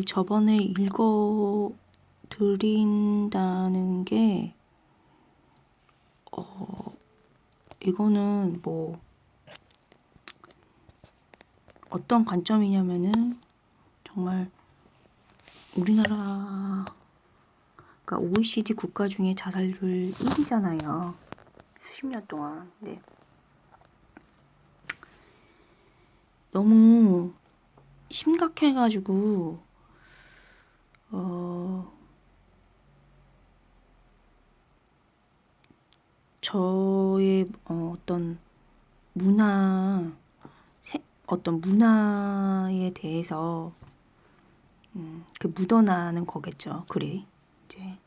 저번에 읽어 드린다는 게 이거는 뭐 어떤 관점이냐면은 정말 우리나라 그러니까 OECD 국가 중에 자살률 1위잖아요. 수십 년 동안. 네. 너무 심각해가지고 저의 어떤 문화 어떤 문화에 대해서 그 묻어나는 거겠죠. 글이 이제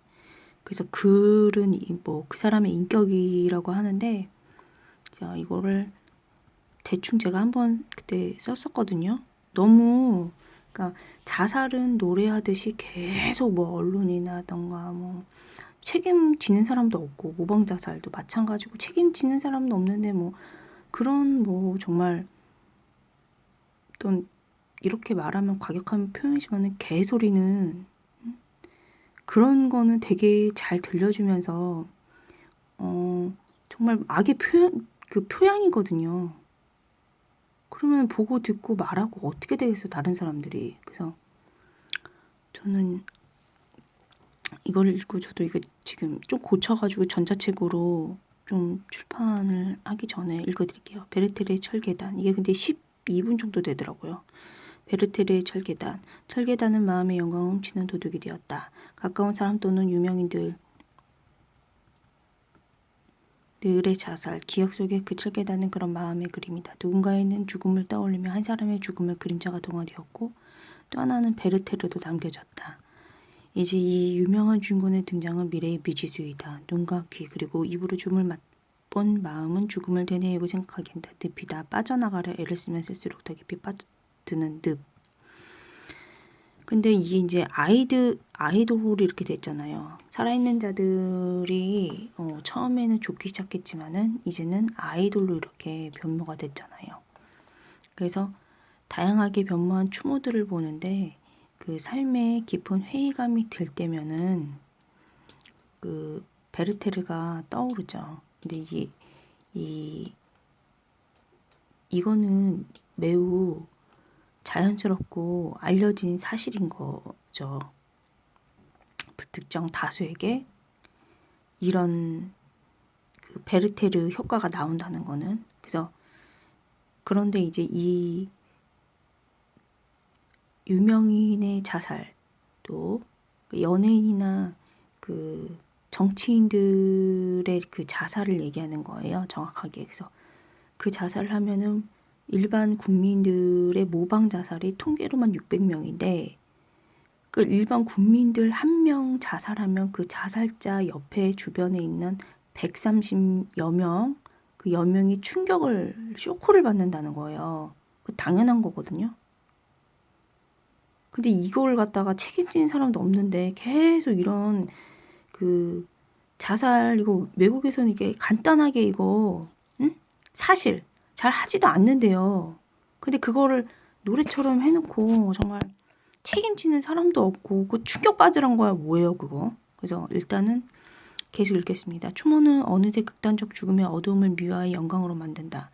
그래서 글은 뭐 그 사람의 인격이라고 하는데 자 이거를 대충 제가 한번 그때 썼었거든요. 너무 그러니까 자살은 노래하듯이 계속 뭐 언론이나던가 뭐 책임지는 사람도 없고 모방 자살도 마찬가지고 책임지는 사람도 없는데 뭐 그런 뭐 정말 어떤 이렇게 말하면 과격한 표현이지만은 개소리는 그런 거는 되게 잘 들려주면서 정말 악의 표현 그 표양이거든요. 그러면 보고 듣고 말하고 어떻게 되겠어 다른 사람들이. 그래서 저는 이걸 읽고 저도 이거 지금 좀 고쳐가지고 전자책으로 좀 출판을 하기 전에 읽어드릴게요. 베르테르의 철계단. 이게 근데 12분 정도 되더라고요. 베르테르의 철계단. 철계단은 마음의 영광을 훔치는 도둑이 되었다. 가까운 사람 또는 유명인들 늘의 자살, 기억 속의 그 철계단은 그런 마음의 그림이다. 누군가에는 죽음을 떠올리며 한 사람의 죽음을 그림자가 동화되었고 또 하나는 베르테르도 남겨졌다. 이제 이 유명한 주인공의 등장은 미래의 미지수이다. 눈과 귀 그리고 입으로 죽음을 맛본 마음은 죽음을 되뇌이고 생각하게 한다. 늪이다. 빠져나가려 애를 쓰면 쓸수록 더 깊이 빠져드는 늪. 근데 이게 이제 아이돌이 이렇게 됐잖아요. 살아있는 자들이 처음에는 좋기 시작했지만은 이제는 아이돌로 이렇게 변모가 됐잖아요. 그래서 다양하게 변모한 추모들을 보는데 그 삶에 깊은 회의감이 들 때면은 그 베르테르가 떠오르죠. 근데 이거는 매우 자연스럽고 알려진 사실인 거죠. 불특정 다수에게 이런 그 베르테르 효과가 나온다는 거는. 그래서 그런데 이제 이 유명인의 자살 또 연예인이나 그 정치인들의 그 자살을 얘기하는 거예요. 정확하게. 그래서 그 자살을 하면은 일반 국민들의 모방 자살이 통계로만 600명인데 그 일반 국민들 한 명 자살하면 그 자살자 옆에 주변에 있는 130여 명, 그 여명이 쇼크를 받는다는 거예요. 당연한 거거든요. 근데 이걸 갖다가 책임지는 사람도 없는데 계속 이런 그 자살 이거 외국에서는 이게 간단하게 이거 사실 잘 하지도 않는데요. 근데 그거를 노래처럼 해놓고 정말 책임지는 사람도 없고 그 충격받으란 거야 뭐예요 그거. 그래서 일단은 계속 읽겠습니다. 추모는 어느새 극단적 죽음의 어두움을 미화의 영광으로 만든다.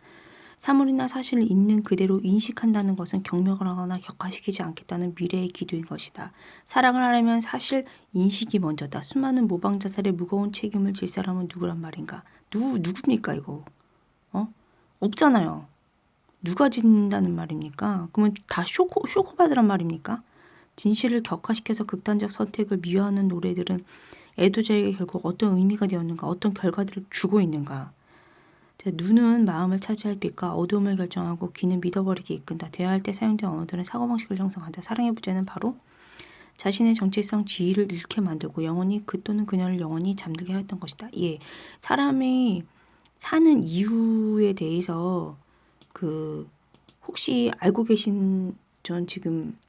사물이나 사실을 있는 그대로 인식한다는 것은 경멸을 하거나 격화시키지 않겠다는 미래의 기도인 것이다. 사랑을 하려면 사실 인식이 먼저다. 수많은 모방 자살의 무거운 책임을 질 사람은 누구란 말인가? 누굽니까 이거? 없잖아요. 누가 진다는 말입니까? 그러면 다 쇼크 받으란 말입니까? 진실을 격화시켜서 극단적 선택을 미화하는 노래들은 애도자에게 결국 어떤 의미가 되었는가, 어떤 결과들을 주고 있는가. 눈은 마음을 차지할 빛과 어두움을 결정하고 귀는 믿어버리게 이끈다. 대화할 때 사용된 언어들은 사고방식을 형성한다. 사랑의 부재는 바로 자신의 정체성 지위를 잃게 만들고 영원히 그 또는 그녀를 영원히 잠들게 하였던 것이다. 예, 사람이 사는 이유에 대해서 그 혹시 알고 계신 전 지금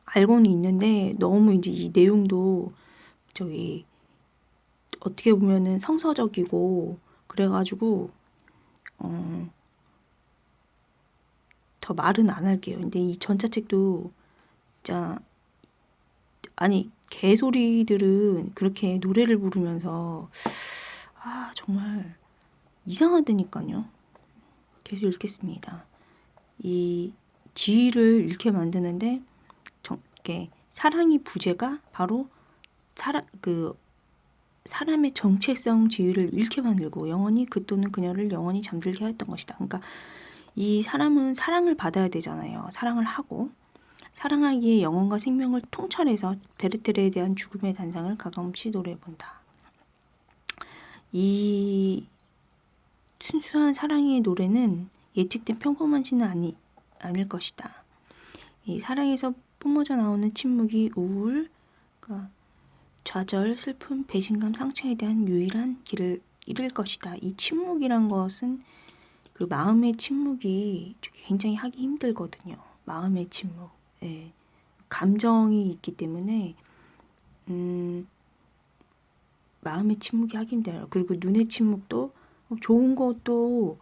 알고는 있는데 너무 이제 이 내용도 저기 어떻게 보면은 성서적이고 그래가지고 더 말은 안 할게요. 근데 이 전자책도 진짜 아니 개소리들은 그렇게 노래를 부르면서 정말 이상하다니까요. 계속 읽겠습니다. 이 지위를 잃게 만드는데 이렇게 사랑이 부재가 바로 사람의 정체성 지위를 잃게 만들고 영원히 그 또는 그녀를 영원히 잠들게 하였던 것이다. 그러니까 이 사람은 사랑을 받아야 되잖아요. 사랑을 하고 사랑하기에 영혼과 생명을 통찰해서 베르테르에 대한 죽음의 단상을 가감없이 노래해본다. 이 순수한 사랑의 노래는 예측된 평범한지는 아닐 것이다. 이 사랑에서 뿜어져 나오는 침묵이 우울, 그러니까 좌절, 슬픔, 배신감, 상처에 대한 유일한 길을 잃을 것이다. 이 침묵이란 것은 그 마음의 침묵이 굉장히 하기 힘들거든요. 마음의 침묵. 예. 감정이 있기 때문에 마음의 침묵이 하기 힘들어요. 그리고 눈의 침묵도 좋은 것도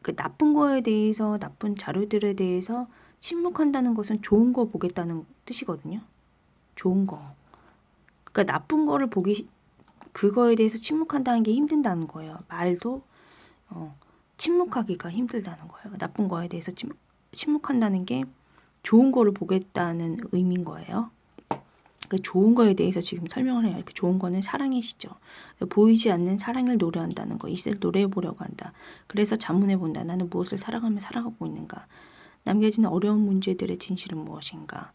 그 나쁜 거에 대해서 나쁜 자료들에 대해서 침묵한다는 것은 좋은 거 보겠다는 뜻이거든요. 좋은 거. 그러니까 나쁜 거를 그거에 대해서 침묵한다는 게 힘든다는 거예요. 말도 침묵하기가 힘들다는 거예요. 나쁜 거에 대해서 침묵한다는 게 좋은 거를 보겠다는 의미인 거예요. 그 좋은 거에 대해서 지금 설명을 해요. 그 좋은 거는 사랑의 시죠. 보이지 않는 사랑을 노래한다는 거. 이것을 노래해 보려고 한다. 그래서 자문해 본다. 나는 무엇을 사랑하며 살아가고 있는가. 남겨진 어려운 문제들의 진실은 무엇인가.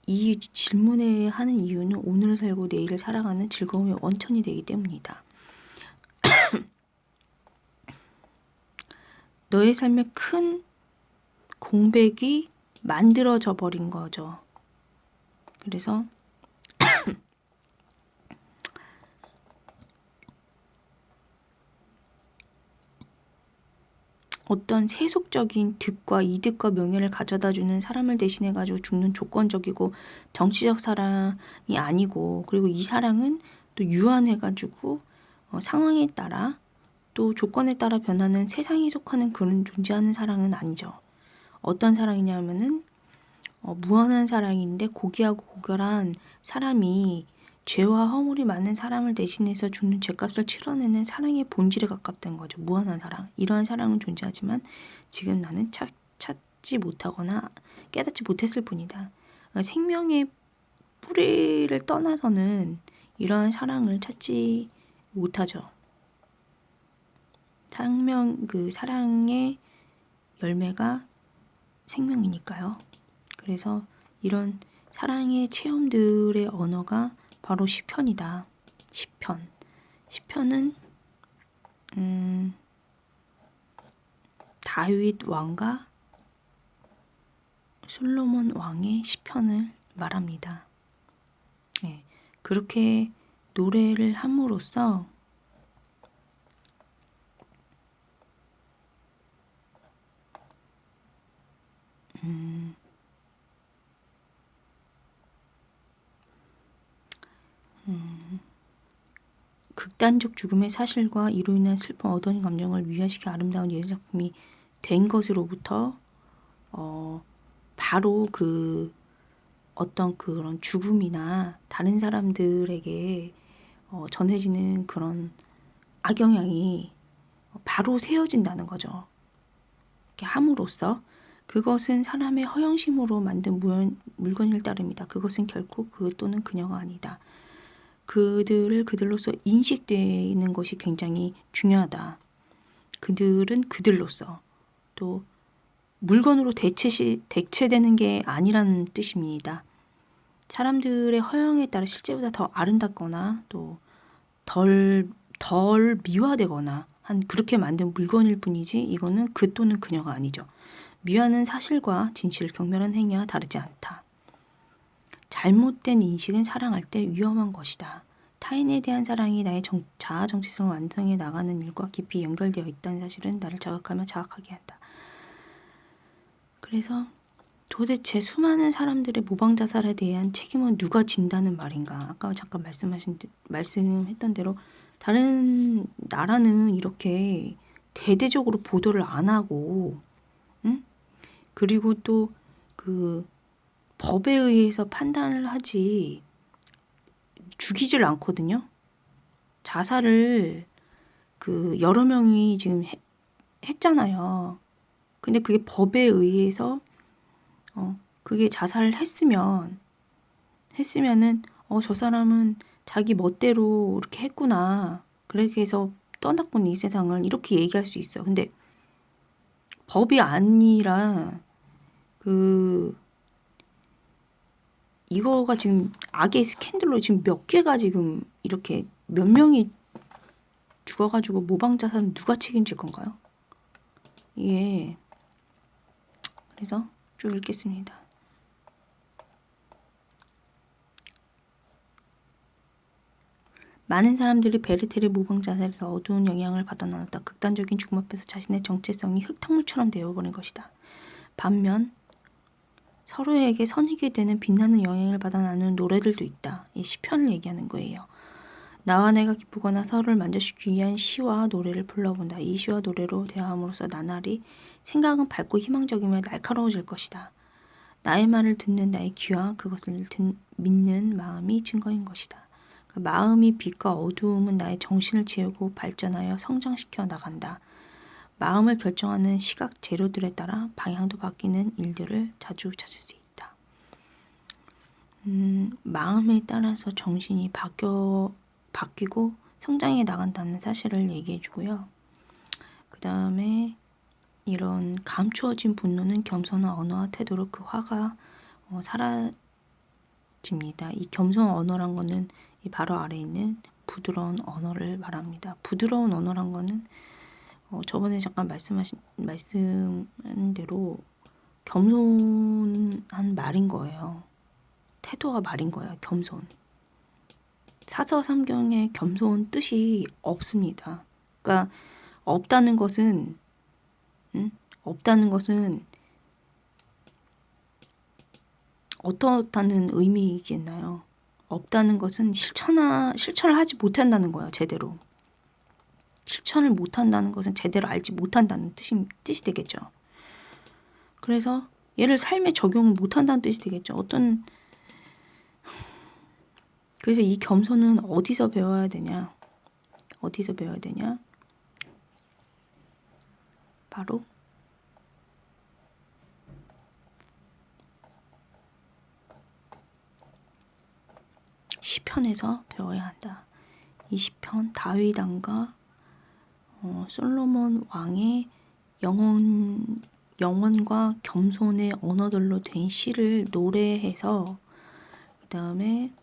이 질문에 하는 이유는 오늘을 살고 내일을 살아가는 즐거움의 원천이 되기 때문이다. 너의 삶에 큰 공백이 만들어져 버린 거죠. 그래서 어떤 세속적인 득과 이득과 명예를 가져다주는 사람을 대신해가지고 죽는 조건적이고 정치적 사랑이 아니고, 그리고 이 사랑은 또 유한해가지고 상황에 따라 또 조건에 따라 변하는 세상에 속하는 그런 존재하는 사랑은 아니죠. 어떤 사랑이냐면은 무한한 사랑인데 고귀하고 고결한 사람이 죄와 허물이 많은 사람을 대신해서 죽는 죄값을 치러내는 사랑의 본질에 가깝다는 거죠. 무한한 사랑. 이러한 사랑은 존재하지만 지금 나는 찾지 못하거나 깨닫지 못했을 뿐이다. 그러니까 생명의 뿌리를 떠나서는 이러한 사랑을 찾지 못하죠. 사랑의 열매가 생명이니까요. 그래서 이런 사랑의 체험들의 언어가 바로 시편이다. 시편은 다윗 왕과 솔로몬 왕의 시편을 말합니다. 네, 그렇게 노래를 함으로써 극단적 죽음의 사실과 이로 인한 슬픈 어두운 감정을 위화시켜 아름다운 예술 작품이 된 것으로부터 바로 어떤 그런 죽음이나 다른 사람들에게 전해지는 그런 악영향이 바로 세워진다는 거죠. 이렇게 함으로써 그것은 사람의 허영심으로 만든 물건일 따름이다. 그것은 결코 그 또는 그녀가 아니다. 그들을 그들로서 인식되는 것이 굉장히 중요하다. 그들은 그들로서 또 물건으로 대체되는 게 아니라는 뜻입니다. 사람들의 허영에 따라 실제보다 더 아름답거나 또 덜 미화되거나 한 그렇게 만든 물건일 뿐이지 이거는 그 또는 그녀가 아니죠. 미화는 사실과 진실을 경멸한 행위와 다르지 않다. 잘못된 인식은 사랑할 때 위험한 것이다. 타인에 대한 사랑이 나의 자아 정체성을 완성해 나가는 일과 깊이 연결되어 있다는 사실은 나를 자극하며 자각하게 한다. 그래서 도대체 수많은 사람들의 모방 자살에 대한 책임은 누가 진다는 말인가? 아까 잠깐 말씀했던 대로 다른 나라는 이렇게 대대적으로 보도를 안 하고, 응? 그리고 또 법에 의해서 판단을 하지 죽이질 않거든요. 자살을 그 여러 명이 지금 했잖아요. 근데 그게 법에 의해서 그게 자살을 했으면은 저 사람은 자기 멋대로 이렇게 했구나. 그렇게 해서 떠났군 이 세상을 이렇게 얘기할 수 있어. 근데 법이 아니라 이거가 지금 악의 스캔들로 지금 몇 개가 지금 이렇게 몇 명이 죽어가지고 모방자살은 누가 책임질 건가요? 이게 그래서 쭉 읽겠습니다. 많은 사람들이 베르테르 모방자살에서 어두운 영향을 받아 나눴다. 극단적인 죽음 앞에서 자신의 정체성이 흙탕물처럼 되어버린 것이다. 반면 서로에게 선이게 되는 빛나는 영향을 받아 나누는 노래들도 있다. 이 시편을 얘기하는 거예요. 나와 내가 기쁘거나 서로를 만족시키기 위한 시와 노래를 불러본다. 이 시와 노래로 대화함으로써 나날이 생각은 밝고 희망적이며 날카로워질 것이다. 나의 말을 듣는 나의 귀와 그것을 믿는 마음이 증거인 것이다. 그 마음이 빛과 어두움은 나의 정신을 채우고 발전하여 성장시켜 나간다. 마음을 결정하는 시각 재료들에 따라 방향도 바뀌는 일들을 자주 찾을 수 있다. 마음에 따라서 정신이 바뀌고 성장해 나간다는 사실을 얘기해 주고요. 그 다음에 이런 감추어진 분노는 겸손한 언어와 태도로 그 화가 사라집니다. 이 겸손한 언어란 거는 이 바로 아래에 있는 부드러운 언어를 말합니다. 부드러운 언어란 거는 저번에 잠깐 말씀한 대로 겸손한 말인 거예요. 태도가 말인 거예요. 겸손. 사서삼경에 겸손 뜻이 없습니다. 그러니까 없다는 것은 어떻다는 의미겠나요? 없다는 것은 실천을 하지 못한다는 거예요. 제대로. 실천을 못한다는 것은 제대로 알지 못한다는 뜻이 되겠죠. 그래서 얘를 삶에 적용을 못한다는 뜻이 되겠죠. 그래서 이 겸손은 어디서 배워야 되냐? 바로 시편에서 배워야 한다. 이 시편 다윗 왕과 솔로몬 왕의 영혼과 겸손의 언어들로 된 시를 노래해서 그 다음에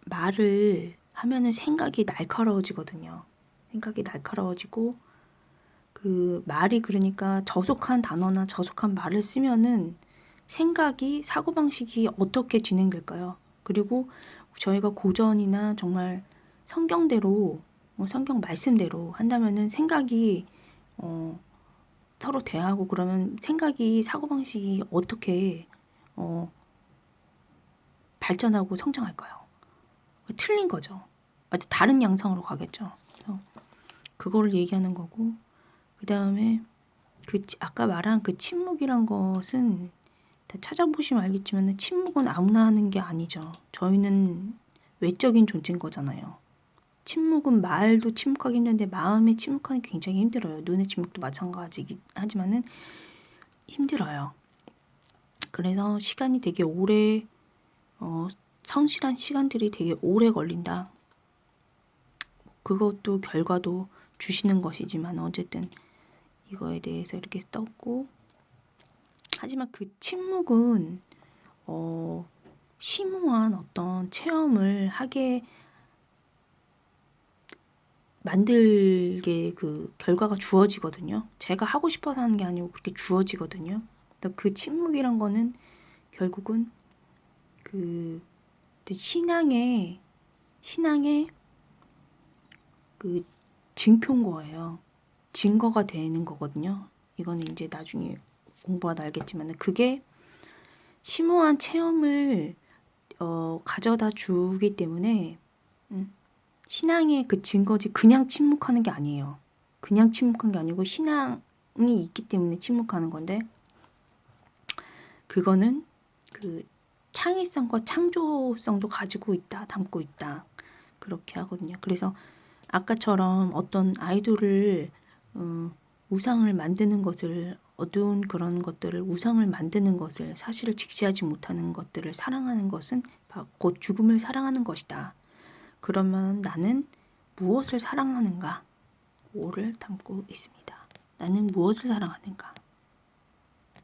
말을 하면은 생각이 날카로워지거든요. 생각이 날카로워지고 그 말이 그러니까 저속한 단어나 저속한 말을 쓰면은 생각이 사고방식이 어떻게 진행될까요? 그리고 저희가 고전이나 정말 성경대로 성경 말씀대로 한다면은 생각이 서로 대하고 그러면 생각이 사고방식이 어떻게 발전하고 성장할까요? 틀린 거죠. 아주 다른 양상으로 가겠죠. 그거를 얘기하는 거고 그 다음에 아까 말한 그 침묵이란 것은 찾아보시면 알겠지만 침묵은 아무나 하는 게 아니죠. 저희는 외적인 존재인 거잖아요. 침묵은 말도 침묵하기 힘든데 마음이 침묵하기 굉장히 힘들어요. 눈의 침묵도 마찬가지하지만은 힘들어요. 그래서 시간이 되게 오래 성실한 시간들이 되게 오래 걸린다. 그것도 결과도 주시는 것이지만 어쨌든 이거에 대해서 이렇게 썼고 하지만 그 침묵은 심오한 어떤 체험을 하게 만들게 그 결과가 주어지거든요. 제가 하고 싶어서 하는 게 아니고 그렇게 주어지거든요. 그 침묵이란 거는 결국은 그 신앙의 그 증표인 거예요. 증거가 되는 거거든요. 이거는 이제 나중에 공부하다 알겠지만 그게 심오한 체험을 가져다 주기 때문에 신앙의 그 증거지 그냥 침묵하는 게 아니에요. 그냥 침묵한 게 아니고 신앙이 있기 때문에 침묵하는 건데 그거는 그 창의성과 창조성도 가지고 있다, 담고 있다. 그렇게 하거든요. 그래서 아까처럼 어떤 아이돌을 우상을 만드는 것을, 어두운 그런 것들을 우상을 만드는 것을, 사실을 직시하지 못하는 것들을 사랑하는 것은 곧 죽음을 사랑하는 것이다. 그러면 나는 무엇을 사랑하는가? 오를 담고 있습니다. 나는 무엇을 사랑하는가?